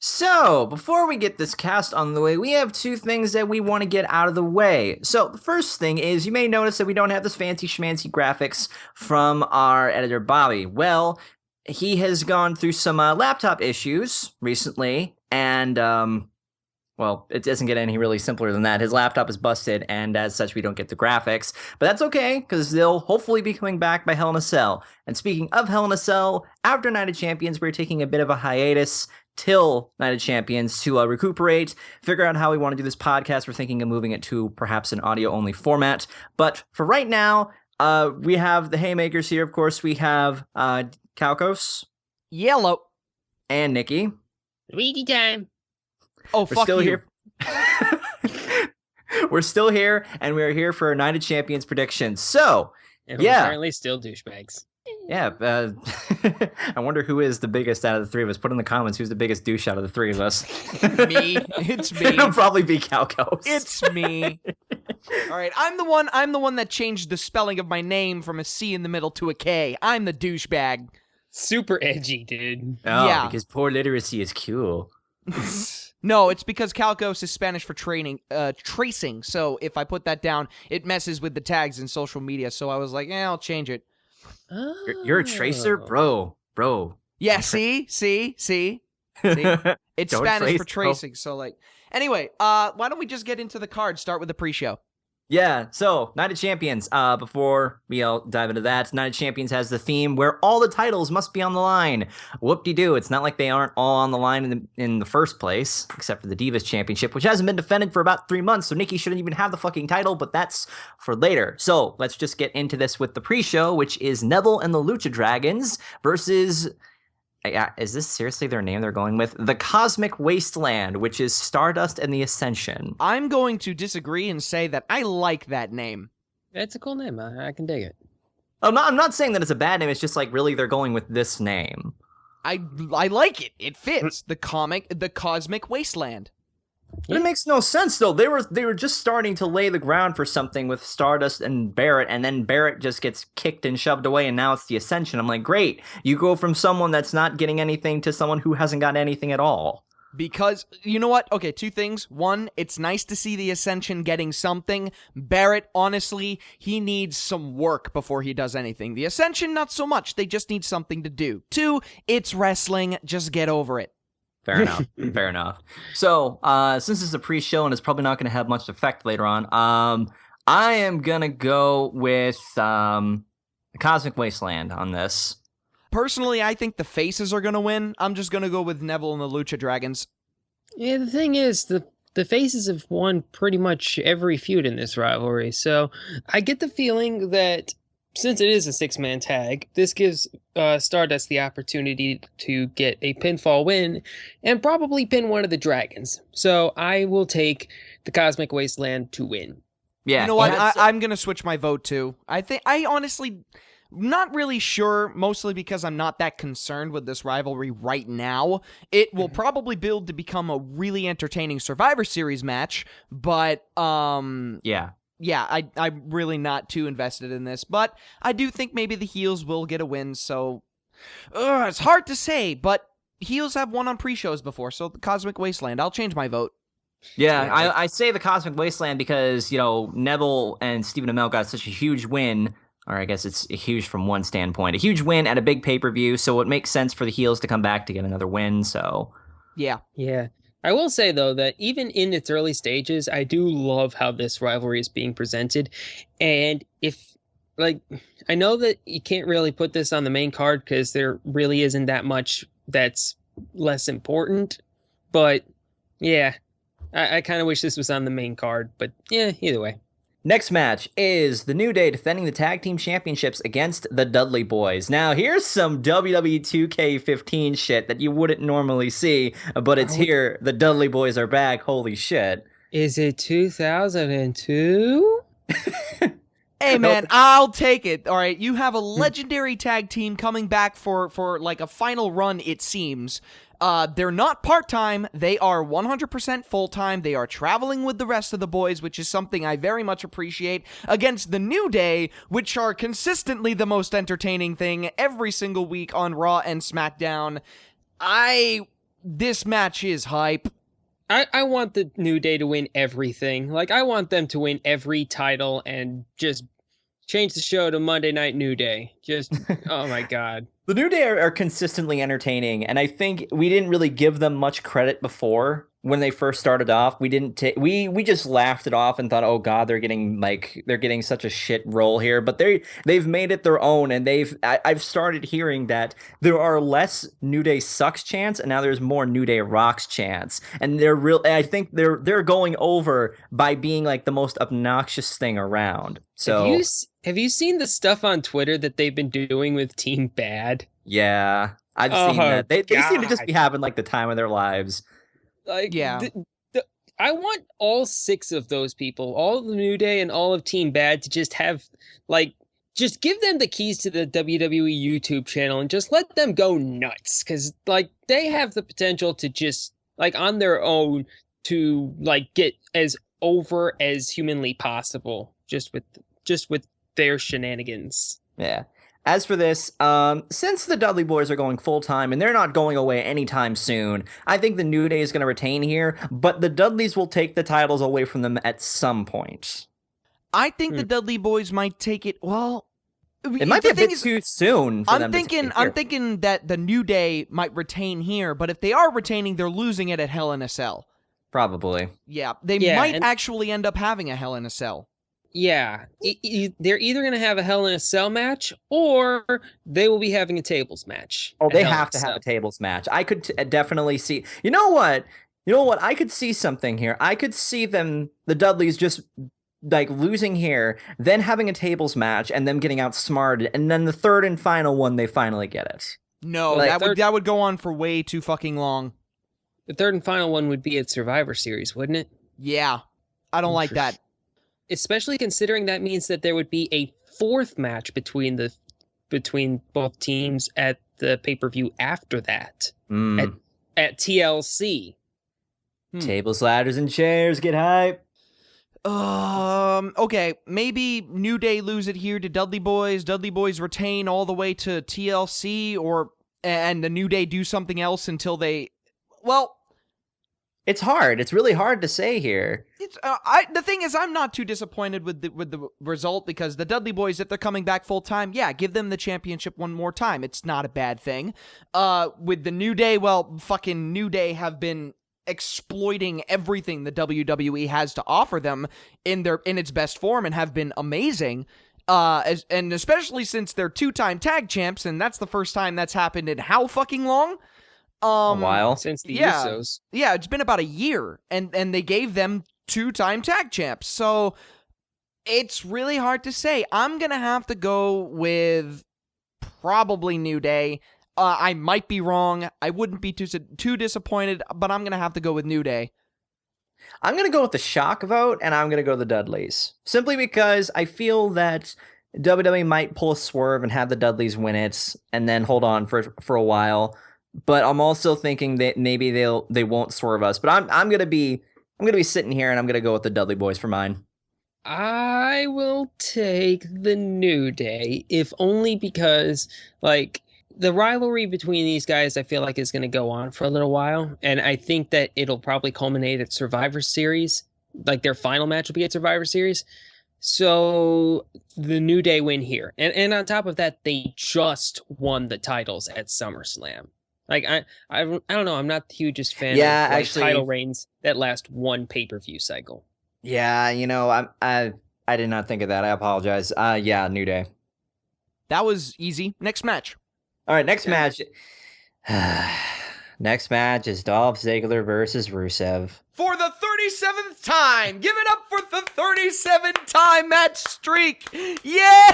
So, before we get this cast on the way, we have two things that we want to get out of the way. So, the first thing is you may notice that we don't have this fancy schmancy graphics from our editor, Bobby. Well, he has gone through some laptop issues recently, and, well, it doesn't get any really simpler than that. His laptop is busted, and as such, we don't get the graphics. But that's okay, because they'll hopefully be coming back by Hell in a Cell. And speaking of Hell in a Cell, after Night of Champions, we're taking a bit of a hiatus till Night of Champions to recuperate, figure out how we want to do this podcast. We're thinking of moving it to perhaps an audio-only format. But for right now, we have the Haymakers here. Of course, we have Kalkos. Yellow. And Nikki. Luigi time. Oh, We're fuck still you. Here. We're still here, and we are here for Night of Champions predictions. So, And yeah. we're apparently still douchebags. Yeah, I wonder who is the biggest out of the three of us. Put in the comments who's the biggest douche out of the three of us. Me. It's me. It'll probably be Kalkos. It's me. All right, I'm the one that changed the spelling of my name from a C in the middle to a K. I'm the douchebag. Super edgy, dude. Oh, yeah. because poor literacy is cool. No, it's because Calcos is Spanish for tracing. So if I put that down, it messes with the tags in social media. So I was like, I'll change it. You're a tracer? Bro. Yeah, see? It's Don't Spanish trace, for tracing. So like, anyway, why don't we just get into the card? Start with the pre-show. Yeah, so Night of Champions. Before we all dive into that, Night of Champions has the theme where all the titles must be on the line. Whoop-de-doo, it's not like they aren't all on the line in the first place, except for the Divas Championship, which hasn't been defended for about 3 months, so Nikki shouldn't even have the fucking title, but that's for later. So let's just get into this with the pre-show, which is Neville and the Lucha Dragons versus... is this seriously their name they're going with? The Cosmic Wasteland, which is Stardust and the Ascension. I'm going to disagree and say that I like that name. That's a cool name. I can dig it. I'm not saying that it's a bad name. It's just like really they're going with this name. I like it. It fits the Cosmic Wasteland. But it makes no sense though. They were just starting to lay the ground for something with Stardust and Barrett, and then Barrett just gets kicked and shoved away, and now it's the Ascension. I'm like, great. You go from someone that's not getting anything to someone who hasn't got anything at all. Because, you know what? Okay, two things. One, it's nice to see the Ascension getting something. Barrett, honestly, he needs some work before he does anything. The Ascension, not so much. They just need something to do. Two, it's wrestling. Just get over it. Fair enough. Fair enough. So, since it's a pre-show and it's probably not going to have much effect later on, I am going to go with the Cosmic Wasteland on this. Personally, I think the faces are going to win. I'm just going to go with Neville and the Lucha Dragons. Yeah, the thing is, the faces have won pretty much every feud in this rivalry, so I get the feeling that since it is a six-man tag, this gives Stardust the opportunity to get a pinfall win and probably pin one of the Dragons. So I will take the Cosmic Wasteland to win. Yeah. You know what? I'm going to switch my vote too. I honestly... not really sure, mostly because I'm not that concerned with this rivalry right now. It will probably build to become a really entertaining Survivor Series match, but, yeah, I'm really not too invested in this, but I do think maybe the heels will get a win, so it's hard to say, but heels have won on pre-shows before, so the Cosmic Wasteland, I'll change my vote. Yeah, I say the Cosmic Wasteland because, Neville and Stephen Amell got such a huge win, or I guess it's huge from one standpoint, a huge win at a big pay-per-view, so it makes sense for the heels to come back to get another win, so... Yeah. I will say, though, that even in its early stages, I do love how this rivalry is being presented. And I know that you can't really put this on the main card because there really isn't that much that's less important. But, yeah, I kind of wish this was on the main card. But, yeah, either way. Next match is the New Day defending the Tag Team Championships against the Dudley Boys. Now, here's some WWE 2K15 shit that you wouldn't normally see, but it's here. The Dudley Boys are back. Holy shit. Is it 2002? Hey, man, I'll take it. All right, you have a legendary tag team coming back for like a final run, it seems. They're not part-time. They are 100% full-time. They are traveling with the rest of the boys, which is something I very much appreciate, against the New Day, which are consistently the most entertaining thing every single week on Raw and SmackDown. I this match is hype. I want the New Day to win everything. Like, I want them to win every title and just change the show to Monday Night New Day. Just, oh my God. The New Day are consistently entertaining, and I think we didn't really give them much credit before when they first started off. We didn't take we just laughed it off and thought, oh God, they're getting such a shit role here. But they've made it their own, and I've started hearing that there are less New Day sucks chants, and now there's more New Day rocks chants, and I think they're going over by being like the most obnoxious thing around. So have you seen the stuff on Twitter that they've been doing with Team Bad? yeah, I've seen that. They seem to just be having like the time of their lives. Like, Yeah. I want all 6 of those people, all of the New Day and all of Team Bad, to just have, like, just give them the keys to the WWE YouTube channel and just let them go nuts. Because, like, they have the potential to just, like, on their own, to, like, get as over as humanly possible just with their shenanigans. Yeah. As for this, since the Dudley Boys are going full-time and they're not going away anytime soon, I think the New Day is going to retain here, but the Dudleys will take the titles away from them at some point. I think the Dudley Boys might take it. Well, it might be a bit too soon for them to take it. I'm thinking that the New Day might retain here, but if they are retaining, they're losing it at Hell in a Cell. Probably. Yeah, they might actually end up having a Hell in a Cell. Yeah, they're either going to have a Hell in a Cell match or they will be having a tables match. Oh, they have to have a tables match. I could definitely see. You know what? I could see something here. I could see the Dudleys just like losing here, then having a tables match, and them getting outsmarted, and then the third and final one, they finally get it. No, like, that would go on for way too fucking long. The third and final one would be at Survivor Series, wouldn't it? Yeah, I don't like that. Especially considering that means that there would be a 4th match between both teams at the pay-per-view after that at TLC. Tables, ladders, and chairs, get hype. Okay, maybe New Day lose it here to Dudley Boys. Dudley Boys retain all the way to TLC, and the New Day do something else until they. Well, it's hard. It's really hard to say here. The thing is, I'm not too disappointed with the result because the Dudley Boys, if they're coming back full time, yeah, give them the championship one more time. It's not a bad thing. With the New Day, well, fucking New Day have been exploiting everything the WWE has to offer them in its best form and have been amazing. And especially since they're 2-time tag champs, and that's the first time that's happened in how fucking long? A while. Since the Usos. Yeah, it's been about a year, and they gave them 2-time tag champs, so it's really hard to say. I'm gonna have to go with probably New Day. I might be wrong. I wouldn't be too disappointed, but I'm gonna have to go with New Day. I'm gonna go with the shock vote, and I'm gonna go the Dudleys. Simply because I feel that WWE might pull a swerve and have the Dudleys win it, and then hold on for a while. But I'm also thinking that maybe they won't swerve us. But I'm gonna be sitting here and I'm gonna go with the Dudley Boys for mine. I will take the New Day, if only because like the rivalry between these guys I feel like is gonna go on for a little while. And I think that it'll probably culminate at Survivor Series. Like their final match will be at Survivor Series. So the New Day win here. And on top of that, they just won the titles at SummerSlam. Like I don't know. I'm not the hugest fan of actually, title reigns that last one pay-per-view cycle. Yeah, I did not think of that. I apologize. Yeah, New Day. That was easy. Next match. All right, next match. Next match is Dolph Ziggler versus Rusev. For the 37th time! Give it up for the 37-time match streak! Yay!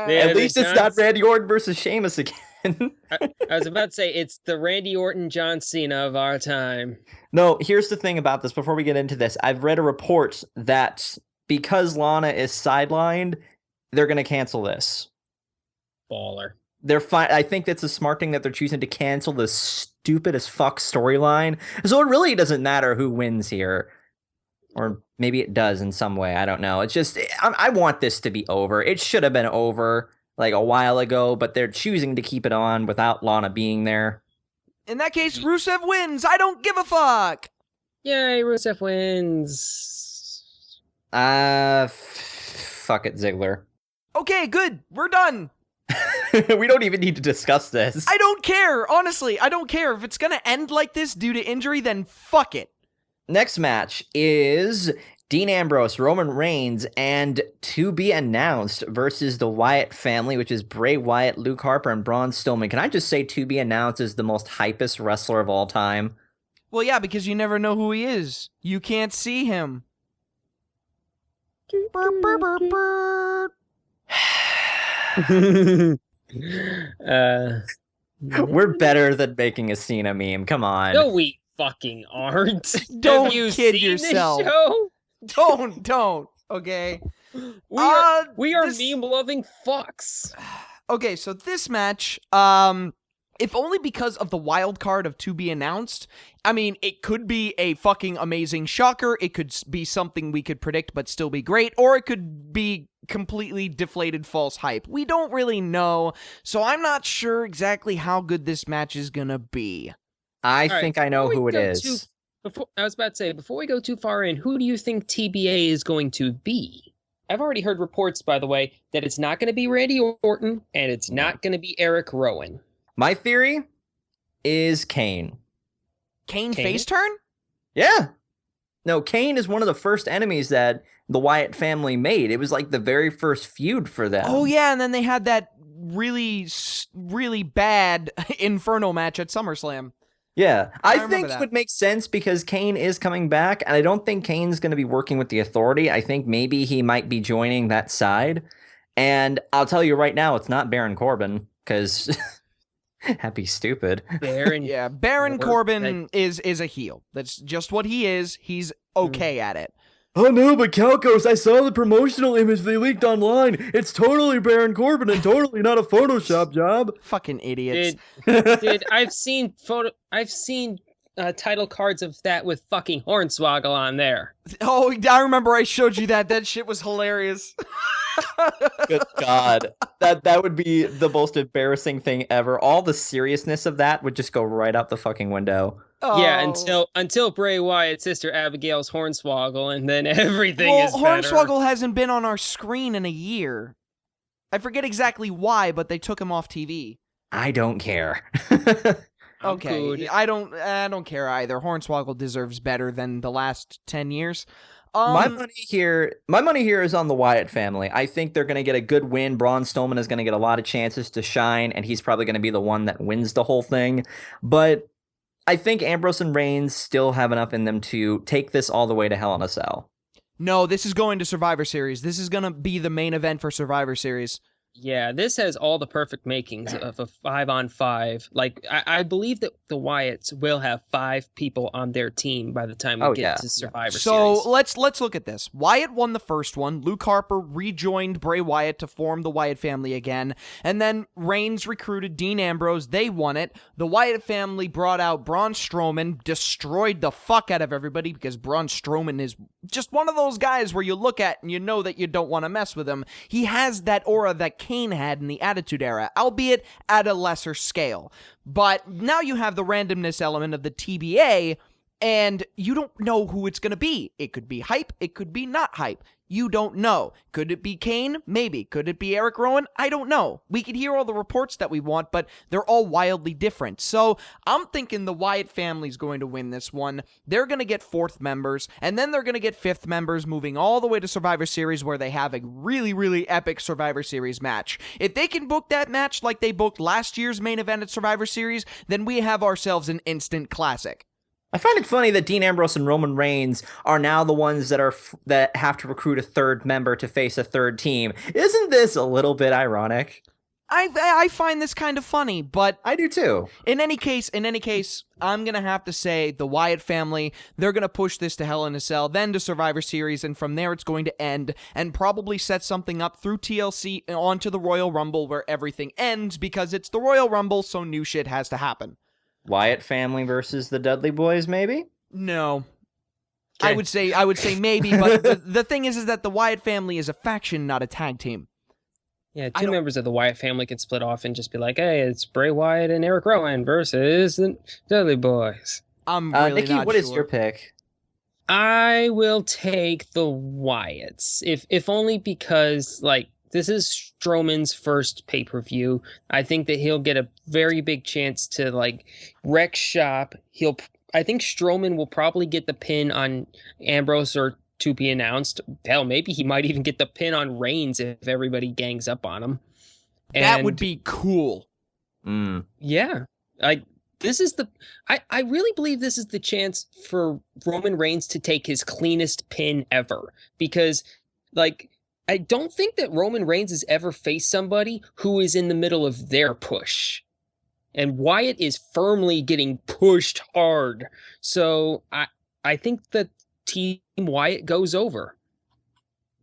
At least it's not Randy Orton versus Sheamus again. I was about to say, it's the Randy Orton John Cena of our time. No, here's the thing about this. Before we get into this, I've read a report that because Lana is sidelined, they're going to cancel this. Baller. They're fine. I think that's a smart thing that they're choosing to cancel this stupid as fuck storyline. So it really doesn't matter who wins here. Or maybe it does in some way. I don't know. It's just, I want this to be over. It should have been over like a while ago, but they're choosing to keep it on without Lana being there. In that case, Rusev wins. I don't give a fuck. Yay, Rusev wins. Fuck it, Ziggler. Okay, good. We're done. We don't even need to discuss this. I don't care. Honestly, I don't care. If it's going to end like this due to injury, then fuck it. Next match is Dean Ambrose, Roman Reigns, and to be announced versus the Wyatt family, which is Bray Wyatt, Luke Harper, and Braun Strowman. Can I just say to be announced is the most hypest wrestler of all time? Well, yeah, because you never know who he is. You can't see him. Burr, burr, burr, burr. We're better than making a Cena meme. Come on. No, we fucking aren't. Don't Have you kid seen yourself. This show? Don't. Okay. We are this- meme-loving fucks. Okay, so this match, if only because of the wild card of to be announced. I mean, it could be a fucking amazing shocker. It could be something we could predict but still be great, or it could be completely deflated false hype. We don't really know, so I'm not sure exactly how good this match is gonna be. I think I know who it is. I was about to say, before we go too far in, who do you think TBA is going to be? I've already heard reports, by the way, that it's not going to be Randy Orton, and it's not going to be Eric Rowan. My theory is Kane. Kane face turn? Yeah. No, Kane is one of the first enemies that the Wyatt family made. It was like the very first feud for them. Oh yeah, and then they had that really bad Inferno match at SummerSlam. Yeah, I think remember it that. would make sense because Kane is coming back, and I don't think Kane's going to be working with the Authority. I think maybe he might be joining that side. And I'll tell you right now, it's not Baron Corbin, because that'd be stupid. Baron Corbin is a heel. That's just what he is. He's okay at it. Oh no, but Calcos, I saw the promotional image they leaked online. It's totally Baron Corbin and totally not a Photoshop job. Fucking idiots. Did I've seen title cards of that with fucking Hornswoggle on there. Oh, I remember I showed you that. That shit was hilarious. Good God. That would be the most embarrassing thing ever. All the seriousness of that would just go right out the fucking window. Oh. Yeah, until Bray Wyatt's sister Abigail's Hornswoggle, and then everything is better. Hornswoggle hasn't been on our screen in a year. I forget exactly why, but they took him off TV. I don't care. Okay, good. I don't care either. Hornswoggle deserves better than the last 10 years. My money here is on the Wyatt family. I think they're going to get a good win. Braun Strowman is going to get a lot of chances to shine, and he's probably going to be the one that wins the whole thing. But I think Ambrose and Reigns still have enough in them to take this all the way to Hell in a Cell. No, this is going to Survivor Series. This is going to be the main event for Survivor Series. Yeah, this has all the perfect makings of a 5-on-5. Like, I believe that the Wyatts will have 5 people on their team by the time we get to Survivor Series. So let's look at this. Wyatt won the first one. Luke Harper rejoined Bray Wyatt to form the Wyatt family again. And then Reigns recruited Dean Ambrose. They won it. The Wyatt family brought out Braun Strowman, destroyed the fuck out of everybody because Braun Strowman is just one of those guys where you look at and you know that you don't want to mess with him. He has that aura that Kane had in the Attitude Era, albeit at a lesser scale. But now you have the randomness element of the TBA, and you don't know who it's going to be. It could be hype, it could be not hype. You don't know. Could it be Kane? Maybe. Could it be Eric Rowan? I don't know. We could hear all the reports that we want, but they're all wildly different. So I'm thinking the Wyatt family's going to win this one. They're going to get 4th members, and then they're going to get 5th members, moving all the way to Survivor Series, where they have a really, really epic Survivor Series match. If they can book that match like they booked last year's main event at Survivor Series, then we have ourselves an instant classic. I find it funny that Dean Ambrose and Roman Reigns are now the ones that have to recruit a 3rd member to face a 3rd team. Isn't this a little bit ironic? I find this kind of funny, but I do too. In any case, I'm gonna have to say the Wyatt family, they're gonna push this to Hell in a Cell, then to Survivor Series, and from there it's going to end, and probably set something up through TLC onto the Royal Rumble where everything ends, because it's the Royal Rumble, so new shit has to happen. Wyatt family versus the Dudley Boys, maybe? No. Okay. I would say maybe, but the thing is that the Wyatt family is a faction, not a tag team. Yeah, two members of the Wyatt family could split off and just be like, hey, it's Bray Wyatt and Eric Rowan versus the Dudley Boys. I'm really Nikki, not what sure. is your pick? I will take the Wyatts, if only because, like, this is Strowman's first pay-per-view. I think that he'll get a very big chance to, like, wreck shop. I think Strowman will probably get the pin on Ambrose or to be announced. Hell, maybe he might even get the pin on Reigns if everybody gangs up on him. That would be cool. Yeah. This is I really believe this is the chance for Roman Reigns to take his cleanest pin ever. Because, like, I don't think that Roman Reigns has ever faced somebody who is in the middle of their push. And Wyatt is firmly getting pushed hard. So I think that Team Wyatt goes over.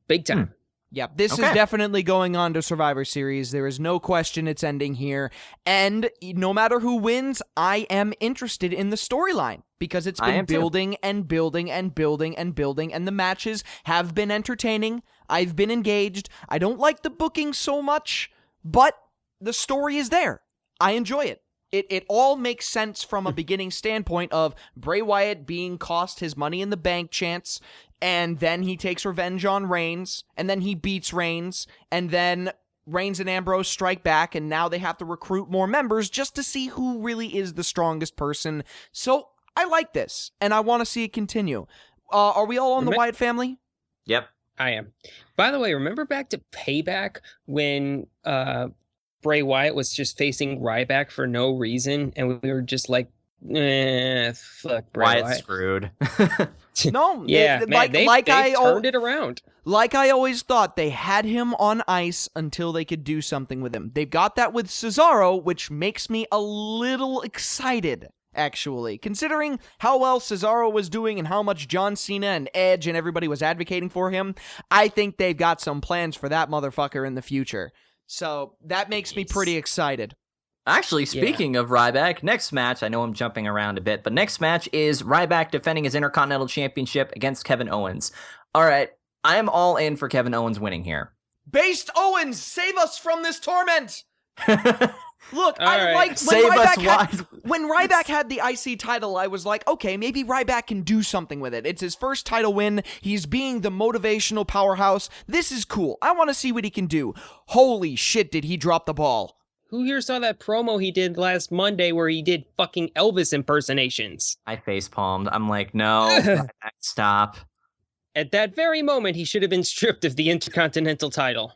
Big time. Yeah, this is definitely going on to Survivor Series. There is no question it's ending here. And no matter who wins, I am interested in the storyline because it's been building and building and building and building, and the matches have been entertaining. I've been engaged. I don't like the booking so much, but the story is there. I enjoy it. It all makes sense from a beginning standpoint of Bray Wyatt being cost his Money in the Bank chance, and then he takes revenge on Reigns, and then he beats Reigns, and then Reigns and Ambrose strike back, and now they have to recruit more members just to see who really is the strongest person. So I like this, and I want to see it continue. Are we all on the Wyatt family? Yep. I am. By the way, remember back to Payback when Bray Wyatt was just facing Ryback for no reason, and we were just like, fuck Bray Wyatt. Screwed. No, yeah, they turned it around. Like I always thought, they had him on ice until they could do something with him. They've got that with Cesaro, which makes me a little excited, actually. Considering how well Cesaro was doing and how much John Cena and Edge and everybody was advocating for him, I think they've got some plans for that motherfucker in the future. So that makes me pretty excited. Actually, speaking of Ryback, next match, I know I'm jumping around a bit, but next match is Ryback defending his Intercontinental Championship against Kevin Owens. All right, I am all in for Kevin Owens winning here. Based Owens, save us from this torment! Look, when Ryback had the IC title, I was like, okay, maybe Ryback can do something with it. It's his first title win. He's being the motivational powerhouse. This is cool. I want to see what he can do. Holy shit, did he drop the ball. Who here saw that promo he did last Monday where he did fucking Elvis impersonations? I facepalmed. I'm like, no, stop. At that very moment, he should have been stripped of the Intercontinental title.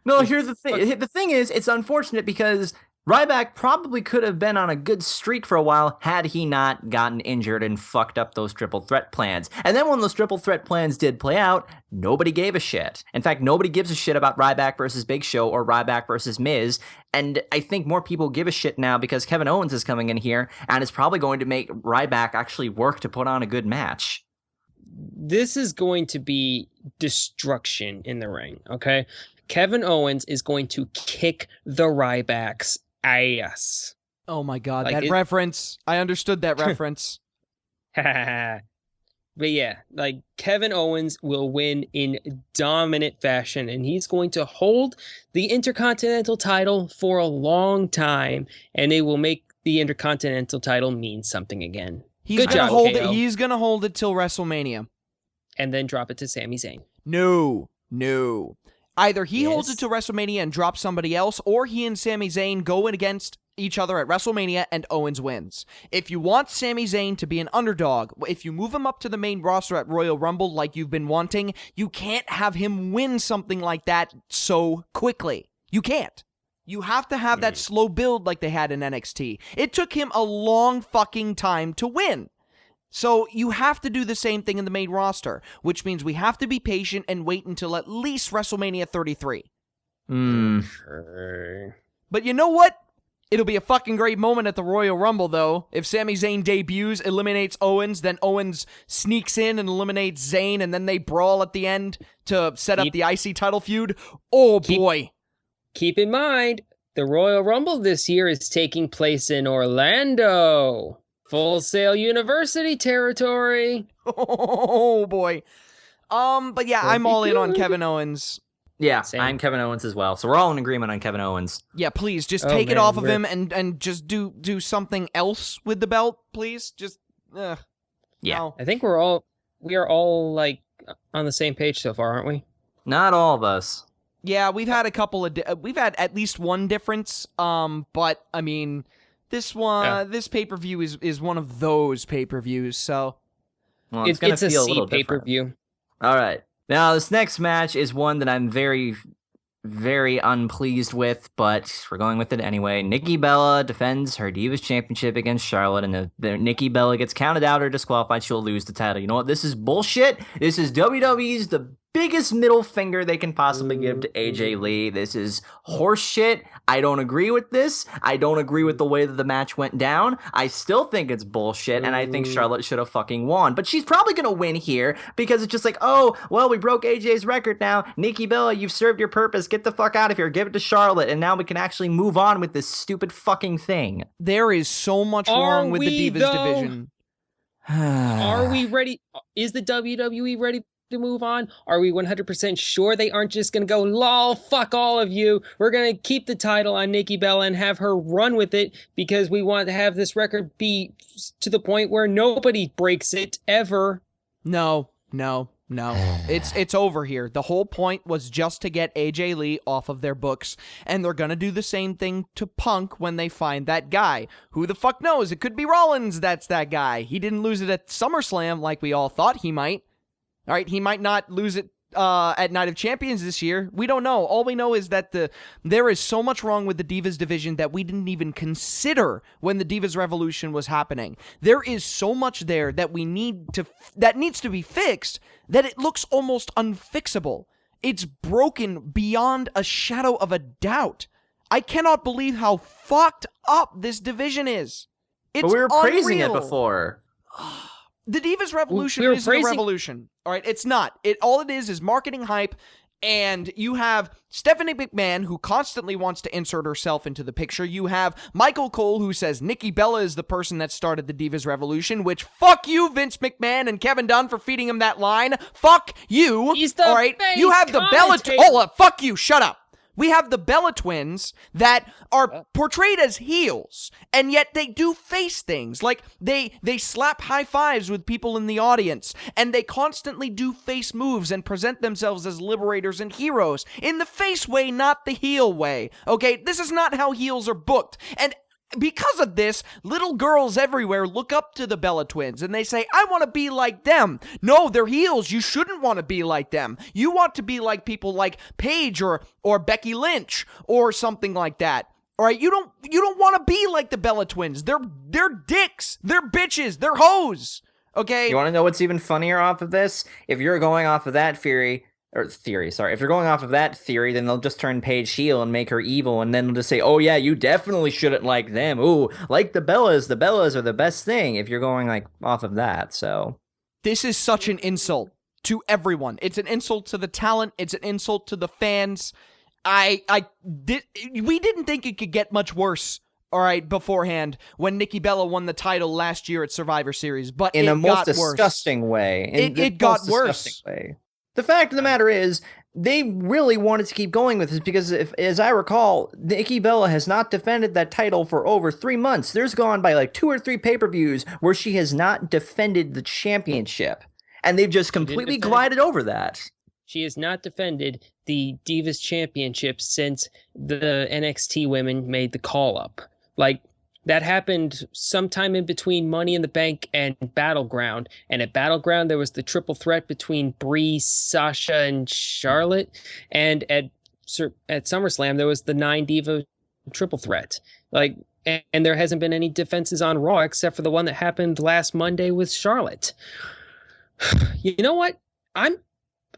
No, here's the thing. The thing is, it's unfortunate because Ryback probably could have been on a good streak for a while had he not gotten injured and fucked up those triple threat plans. And then when those triple threat plans did play out, nobody gave a shit. In fact, nobody gives a shit about Ryback versus Big Show or Ryback versus Miz. And I think more people give a shit now because Kevin Owens is coming in here and is probably going to make Ryback actually work to put on a good match. This is going to be destruction in the ring, okay? Kevin Owens is going to kick the Ryback's ass. Oh my god, like that reference. I understood that reference. But yeah, like Kevin Owens will win in dominant fashion, and he's going to hold the Intercontinental title for a long time, and it will make the Intercontinental title mean something again. He's gonna hold it. He's gonna hold it till WrestleMania, and then drop it to Sami Zayn. No. Either he holds it to WrestleMania and drops somebody else, or he and Sami Zayn go in against each other at WrestleMania and Owens wins. If you want Sami Zayn to be an underdog, if you move him up to the main roster at Royal Rumble like you've been wanting, you can't have him win something like that so quickly. You can't. You have to have that slow build like they had in NXT. It took him a long fucking time to win. So you have to do the same thing in the main roster, which means we have to be patient and wait until at least WrestleMania 33. But you know what? It'll be a fucking great moment at the Royal Rumble, though. If Sami Zayn debuts, eliminates Owens, then Owens sneaks in and eliminates Zayn, and then they brawl at the end to set up the IC title feud. Oh, boy. Keep in mind, the Royal Rumble this year is taking place in Orlando. Full Sail University territory. Oh, boy. But yeah, I'm all in on Kevin Owens. Yeah, Same. I'm Kevin Owens as well. So we're all in agreement on Kevin Owens. Yeah, please just Oh, take it man, off of we're- him and just do something else with the belt, please. Just Yeah. no. I think we are all like on the same page so far, aren't we? Not all of us. Yeah, we've had a couple of we've had at least one difference. But I mean, this pay-per-view is one of those pay-per-views. So Well, it's going It's to a feel a C little different. pay-per-view. All right. Now, this next match is one that I'm very, very unpleased with, but we're going with it anyway. Nikki Bella defends her Divas Championship against Charlotte, and if Nikki Bella gets counted out or disqualified, she'll lose the title. You know what? This is bullshit. This is WWE's the biggest middle finger they can possibly give to AJ Lee. This is horse shit. I don't agree with this. I don't agree with the way that the match went down. I still think it's bullshit, and I think Charlotte should have fucking won. But she's probably going to win here because it's just like, oh, well, we broke AJ's record now. Nikki Bella, you've served your purpose. Get the fuck out of here. Give it to Charlotte, and now we can actually move on with this stupid fucking thing. there is so much wrong with the Divas division. Are we ready? Is the WWE ready to move on? Are we 100% sure they aren't just going to go, lol, fuck all of you. We're going to keep the title on Nikki Bella and have her run with it because we want to have this record be to the point where nobody breaks it ever. No. It's over here. The whole point was just to get AJ Lee off of their books, and they're gonna do the same thing to Punk when they find that guy. Who the fuck knows? It could be Rollins that's that guy. He didn't lose it at SummerSlam like we all thought he might. All right, he might not lose it at Night of Champions this year. We don't know. All we know is that there is so much wrong with the Divas division that we didn't even consider when the Divas Revolution was happening. There is so much there that that needs to be fixed that it looks almost unfixable. It's broken beyond a shadow of a doubt. I cannot believe how fucked up this division is. It's But we were praising it unreal. before. The Divas Revolution We were isn't a praising- revolution. All right, it's not. All it is marketing hype, and you have Stephanie McMahon, who constantly wants to insert herself into the picture. You have Michael Cole, who says Nikki Bella is the person that started the Divas Revolution, which fuck you, Vince McMahon and Kevin Dunn, for feeding him that line. Fuck you. He's the all right, face you have the Bella. commentator. Fuck you. Shut up. We have the Bella twins that are portrayed as heels, and yet they do face things. Like, they slap high fives with people in the audience, and they constantly do face moves and present themselves as liberators and heroes. In the face way, not the heel way. Okay, this is not how heels are booked. And because of this, little girls everywhere look up to the Bella twins and they say, I want to be like them. No, they're heels. You shouldn't want to be like them. You want to be like people like Paige or Becky Lynch or something like that. All right, you don't want to be like the Bella twins. They're dicks. They're bitches. They're hoes. Okay? You want to know what's even funnier off of this? If you're going off of that theory, if you're going off of that theory, then they'll just turn Paige heel and make her evil, and then they'll just say, oh yeah, you definitely shouldn't like them. Ooh, like the Bellas are the best thing, if you're going like off of that, so. This is such an insult to everyone. It's an insult to the talent. It's an insult to the fans. We didn't think it could get much worse, all right, beforehand, when Nikki Bella won the title last year at Survivor Series, but in it a most got worse. disgusting way. It got worse. Way. The fact of the matter is, they really wanted to keep going with this because, as I recall, Nikki Bella has not defended that title for over 3 months. There's gone by like 2 or 3 pay-per-views where she has not defended the championship, and they've just completely glided over that. She has not defended the Divas Championship since the NXT women made the call-up. Like, that happened sometime in between Money in the Bank and Battleground. And at Battleground, there was the triple threat between Brie, Sasha, and Charlotte. And at SummerSlam, there was the 9 Diva triple threat. Like, and there hasn't been any defenses on Raw except for the one that happened last Monday with Charlotte. You know what? I'm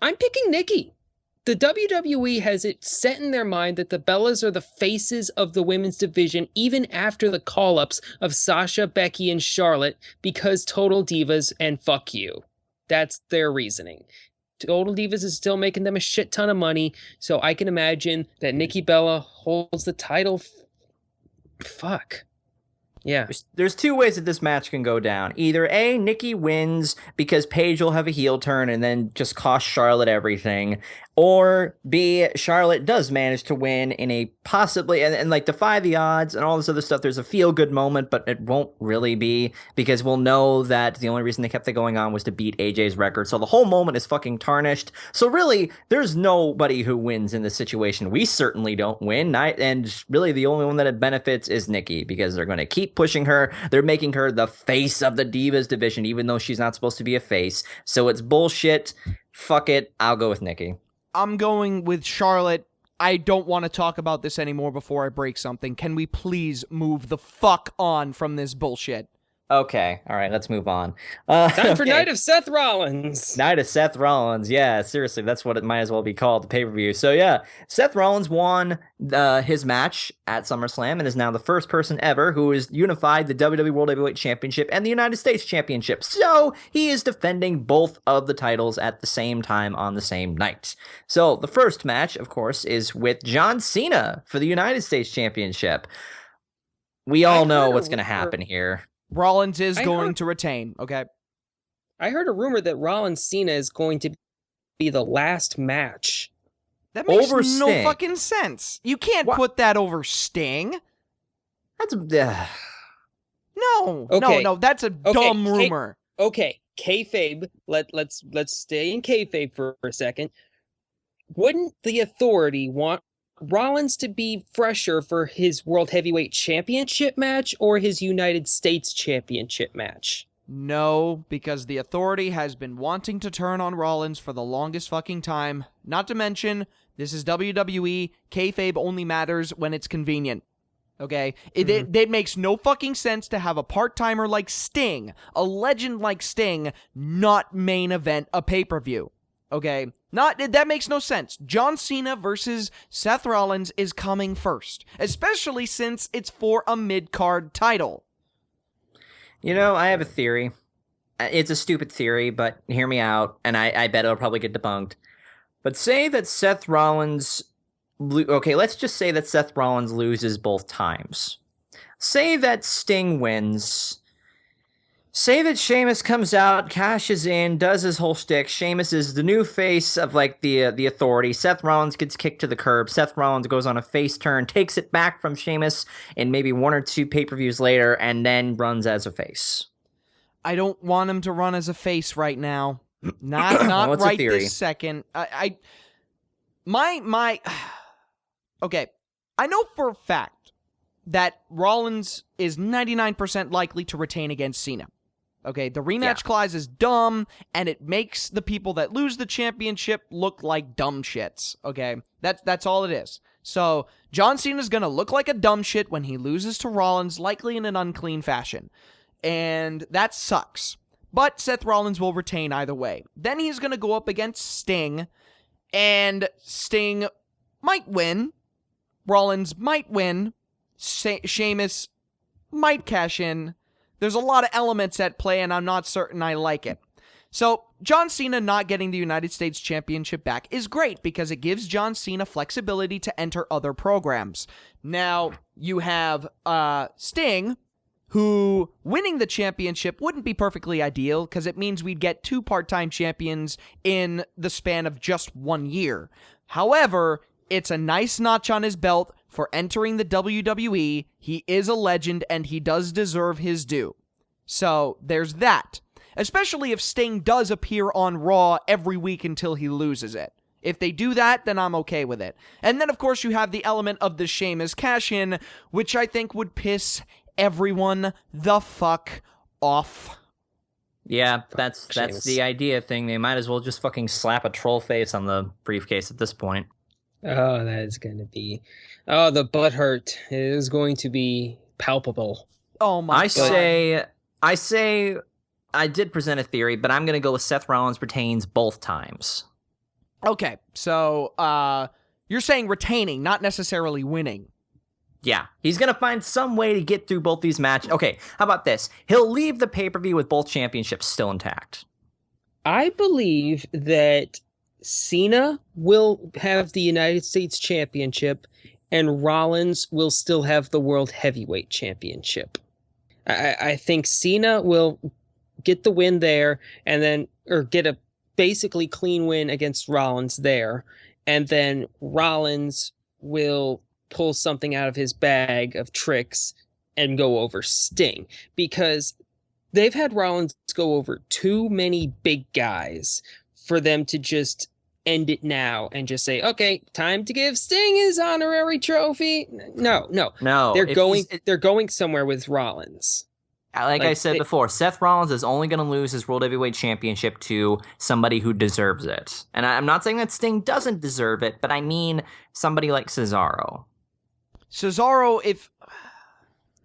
picking Nikki. The WWE has it set in their mind that the Bellas are the faces of the women's division even after the call-ups of Sasha, Becky, and Charlotte because Total Divas and fuck you. That's their reasoning. Total Divas is still making them a shit ton of money, so I can imagine that Nikki Bella holds the title. Fuck. Yeah. There's 2 ways that this match can go down. Either A, Nikki wins because Paige will have a heel turn and then just cost Charlotte everything. Or B, Charlotte does manage to win in a possibly, and like defy the odds and all this other stuff. There's a feel good moment, but it won't really be because we'll know that the only reason they kept it going on was to beat AJ's record. So the whole moment is fucking tarnished. So really, there's nobody who wins in this situation. We certainly don't win. And really, the only one that it benefits is Nikki because they're going to keep pushing her. They're making her the face of the Divas division, even though she's not supposed to be a face. So it's bullshit. Fuck it. I'll go with Nikki. I'm going with Charlotte. I don't want to talk about this anymore before I break something. Can we please move the fuck on from this bullshit? Okay, all right, let's move on. Time for okay. Night of Seth Rollins. Night of Seth Rollins. Yeah, seriously, that's what it might as well be called, the pay-per-view. So yeah, Seth Rollins won his match at SummerSlam and is now the first person ever who has unified the WWE World Heavyweight Championship and the United States Championship. So he is defending both of the titles at the same time on the same night. So the first match, of course, is with John Cena for the United States Championship. We all know what's going to happen here. Rollins is going to retain, okay? I heard a rumor that Rollins Cena is going to be the last match. That makes over no Sting. fucking sense. You can't put that over Sting. That's No, Okay. no, that's a dumb rumor. Okay, kayfabe. Let's stay in kayfabe for a second. Wouldn't the Authority want Rollins to be fresher for his World Heavyweight Championship match or his United States Championship match? No, because the Authority has been wanting to turn on Rollins for the longest fucking time. Not to mention, this is WWE. Kayfabe only matters when it's convenient. Okay? It makes no fucking sense to have a part-timer like Sting, a legend like Sting, not main event a pay-per-view. Okay? That makes no sense. John Cena versus Seth Rollins is coming first, especially since it's for a mid-card title. You know, I have a theory. It's a stupid theory, but hear me out, and I bet it'll probably get debunked. But say that Seth Rollins... Okay, let's just say that Seth Rollins loses both times. Say that Sting wins. Say that Sheamus comes out, cashes in, does his whole shtick. Sheamus is the new face of, like, the Authority. Seth Rollins gets kicked to the curb. Seth Rollins goes on a face turn, takes it back from Sheamus, and maybe one or two pay-per-views later, and then runs as a face. I don't want him to run as a face right now. Not right this second. Okay. I know for a fact that Rollins is 99% likely to retain against Cena. Okay, the rematch clause is dumb, and it makes the people that lose the championship look like dumb shits. Okay, that's all it is. So John Cena's gonna look like a dumb shit when he loses to Rollins, likely in an unclean fashion, and that sucks. But Seth Rollins will retain either way. Then he's gonna go up against Sting, and Sting might win. Rollins might win. Sheamus might cash in. There's a lot of elements at play, and I'm not certain I like it. So, John Cena not getting the United States Championship back is great because it gives John Cena flexibility to enter other programs. Now, you have Sting, who winning the championship wouldn't be perfectly ideal because it means we'd get two part-time champions in the span of just 1 year. However, it's a nice notch on his belt for entering the WWE. He is a legend, and he does deserve his due. So, there's that. Especially if Sting does appear on Raw every week until he loses it. If they do that, then I'm okay with it. And then, of course, you have the element of the Sheamus cash-in, which I think would piss everyone the fuck off. Yeah, that's the idea thing. They might as well just fucking slap a troll face on the briefcase at this point. Oh, that is going to be... Oh, the butthurt is going to be palpable. Oh my God. I say I did present a theory, but I'm going to go with Seth Rollins retains both times. Okay, so you're saying retaining, not necessarily winning. Yeah, he's going to find some way to get through both these matches. Okay, how about this? He'll leave the pay-per-view with both championships still intact. I believe that Cena will have the United States Championship and Rollins will still have the World Heavyweight Championship. I think Cena will get the win there and then, or get a basically clean win against Rollins there, and then Rollins will pull something out of his bag of tricks and go over Sting, because they've had Rollins go over too many big guys for them to just end it now and just say, okay, time to give Sting his honorary trophy. No, no. No, They're going somewhere with Rollins. Like I said before, Seth Rollins is only going to lose his World Heavyweight Championship to somebody who deserves it. And I'm not saying that Sting doesn't deserve it, but I mean somebody like Cesaro. Cesaro, if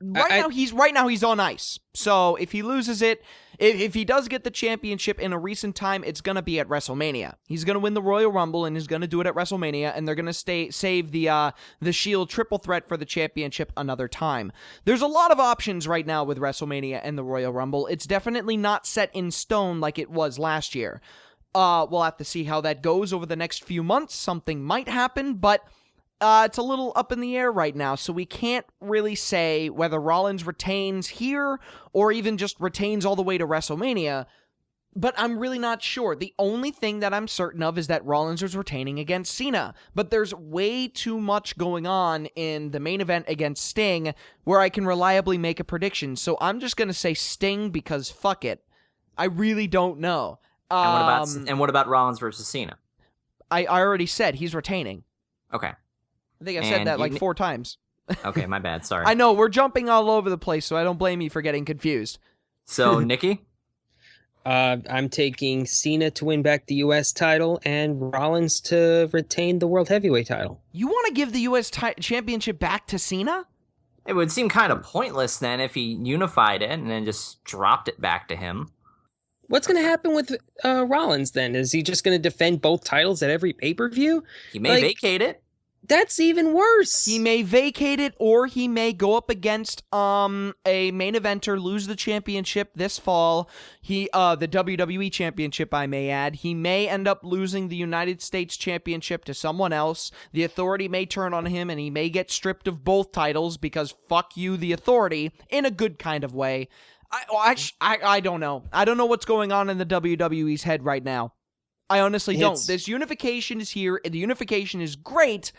right now he's on ice. So if he loses it, if he does get the championship in a recent time, it's going to be at WrestleMania. He's going to win the Royal Rumble and he's going to do it at WrestleMania, and they're going to save the Shield triple threat for the championship another time. There's a lot of options right now with WrestleMania and the Royal Rumble. It's definitely not set in stone like it was last year. We'll have to see how that goes over the next few months. Something might happen, but it's a little up in the air right now, so we can't really say whether Rollins retains here or even just retains all the way to WrestleMania, but I'm really not sure. The only thing that I'm certain of is that Rollins is retaining against Cena, but there's way too much going on in the main event against Sting where I can reliably make a prediction, so I'm just going to say Sting because fuck it. I really don't know. And what about Rollins versus Cena? I already said he's retaining. Okay. I think I said that like 4 times. Okay, my bad. Sorry. I know, we're jumping all over the place, so I don't blame you for getting confused. So, Nikki? I'm taking Cena to win back the U.S. title and Rollins to retain the World Heavyweight title. You want to give the U.S. Championship back to Cena? It would seem kind of pointless then if he unified it and then just dropped it back to him. What's going to happen with Rollins then? Is he just going to defend both titles at every pay-per-view? He may vacate it. That's even worse. He may vacate it, or he may go up against a main eventer, lose the championship this fall. The WWE championship, I may add. He may end up losing the United States championship to someone else. The Authority may turn on him, and he may get stripped of both titles because fuck you, the Authority, in a good kind of way. I don't know. I don't know what's going on in the WWE's head right now. I honestly don't. This unification is here, and the unification is great,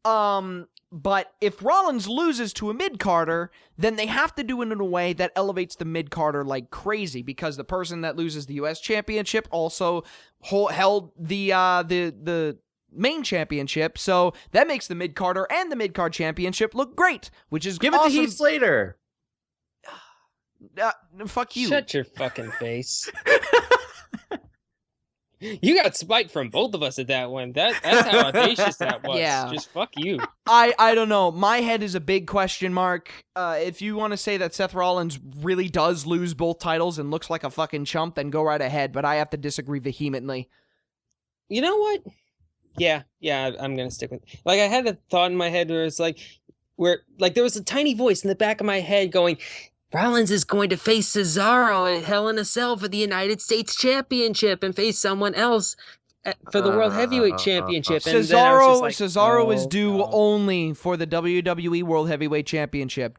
but if Rollins loses to a mid-carder, then they have to do it in a way that elevates the mid-carder like crazy, because the person that loses the U.S. championship also held the main championship, so that makes the mid-carder and the mid-card championship look great, which is Give awesome. it to Heath Slater! Fuck you. Shut your fucking face. You got spiked from both of us at that one. That's how audacious that was. Yeah. Just fuck you. I don't know. My head is a big question mark. If you want to say that Seth Rollins really does lose both titles and looks like a fucking chump, then go right ahead, but I have to disagree vehemently. You know what? Yeah, I'm gonna stick with it. Like, I had a thought in my head where it's where there was a tiny voice in the back of my head going, Rollins is going to face Cesaro at Hell in a Cell for the United States Championship and face someone else for the World Heavyweight Championship. And Cesaro is due only for the WWE World Heavyweight Championship.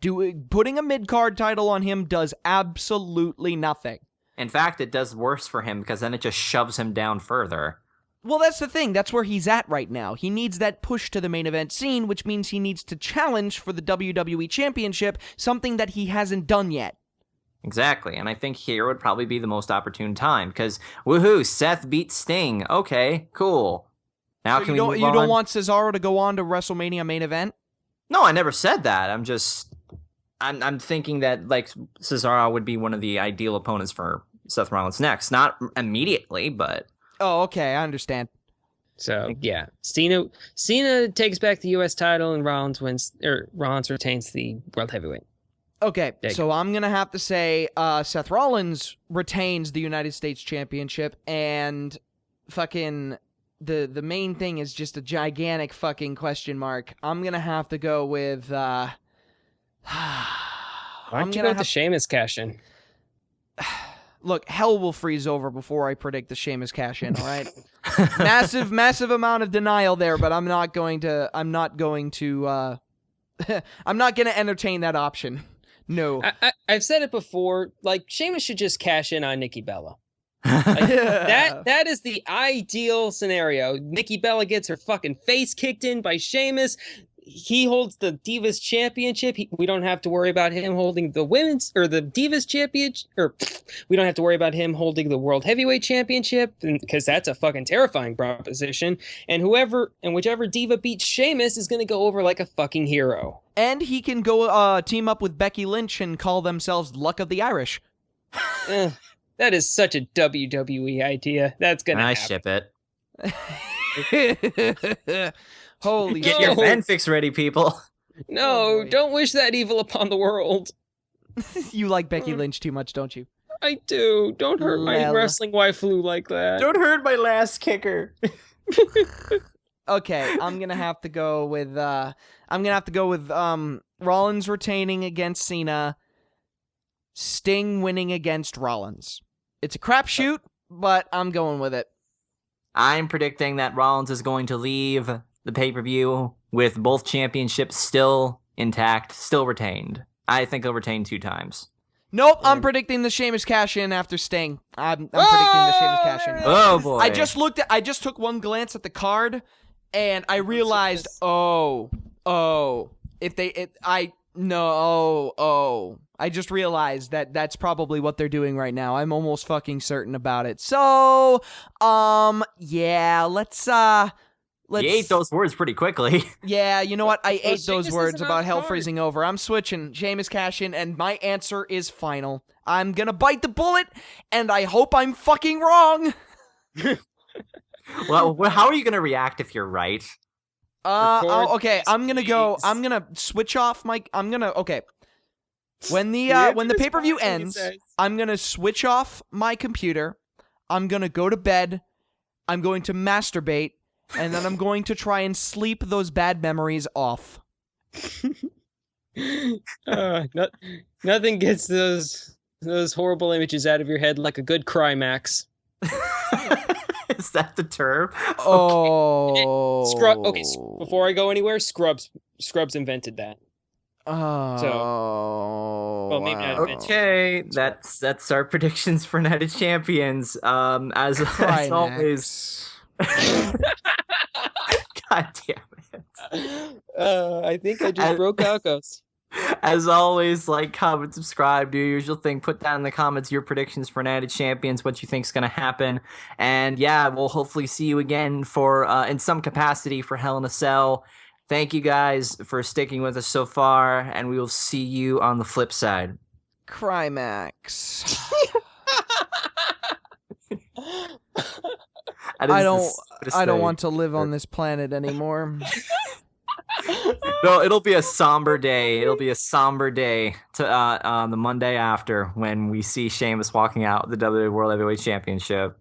Putting a mid-card title on him does absolutely nothing. In fact, it does worse for him because then it just shoves him down further. Well, that's the thing. That's where he's at right now. He needs that push to the main event scene, which means he needs to challenge for the WWE Championship, something that he hasn't done yet. Exactly, and I think here would probably be the most opportune time, because, woohoo, Seth beat Sting. Okay, cool. Now so can we move on? You don't want Cesaro to go on to WrestleMania main event? No, I never said that. I'm thinking that, Cesaro would be one of the ideal opponents for Seth Rollins next. Not immediately, but... Oh, okay, I understand. So, yeah. Cena takes back the U.S. title and Rollins retains the World Heavyweight. Okay, so I'm going to have to say Seth Rollins retains the United States Championship, and fucking the main thing is just a gigantic fucking question mark. I'm going to have to go with... Why don't you go with the Sheamus cash-in? Look, hell will freeze over before I predict the Sheamus cash-in, all right? massive amount of denial there, but I'm not going to I'm not going to entertain that option. No. I've said it before, Sheamus should just cash in on Nikki Bella. Like that is the ideal scenario. Nikki Bella gets her fucking face kicked in by Sheamus. He holds the Divas Championship. We don't have to worry about him holding the women's or the Divas Championship, or we don't have to worry about him holding the World Heavyweight Championship because that's a fucking terrifying proposition. And whichever diva beats Sheamus is going to go over like a fucking hero. And he can go team up with Becky Lynch and call themselves Luck of the Irish. That is such a WWE idea. That's gonna I happen. ship it. Holy Get shit. your fanfics ready, people. No, don't wish that evil upon the world. You like Becky Lynch too much, don't you? I do. Don't hurt my Well. wrestling waifu like that. Don't hurt my last kicker. Okay, I'm gonna have to go with Rollins retaining against Cena, Sting winning against Rollins. It's a crapshoot, but I'm going with it. I'm predicting that Rollins is going to leave the pay-per-view with both championships still intact, still retained. I think he'll retain 2 times. Nope, I'm predicting the Sheamus cash-in after Sting. I'm predicting the Sheamus cash-in. Oh boy. I just took one glance at the card, and I realized, I just realized that that's probably what they're doing right now. I'm almost fucking certain about it. So, yeah, let's You ate those words pretty quickly. Yeah, you know what? I ate those Sheamus words isn't about on hell card. freezing over. I'm switching Sheamus cash in, and my answer is final. I'm gonna bite the bullet, and I hope I'm fucking wrong. Well, how are you going to react if you're right? Okay, I'm gonna go. please. I'm gonna switch off my. Okay. When the pay-per-view ends, I'm gonna switch off my computer. I'm gonna go to bed. I'm going to masturbate, and then I'm going to try and sleep those bad memories off. Nothing gets those horrible images out of your head like a good Crimax. Is that the term? Oh. Before I go anywhere, Scrubs invented that. Oh. Well, maybe not invented. Okay, that's our predictions for Night of Champions. As always. God damn it. I think I just broke out, Ghost. As always, like, comment, subscribe, do your usual thing. Put down in the comments your predictions for Night of Champions, what you think's going to happen. And yeah, we'll hopefully see you again for in some capacity for Hell in a Cell. Thank you guys for sticking with us so far, and we will see you on the flip side. Crimax. I don't want to live on this planet anymore. No, it'll be a somber day. It'll be a somber day to on the Monday after when we see Sheamus walking out the WWE World Heavyweight Championship.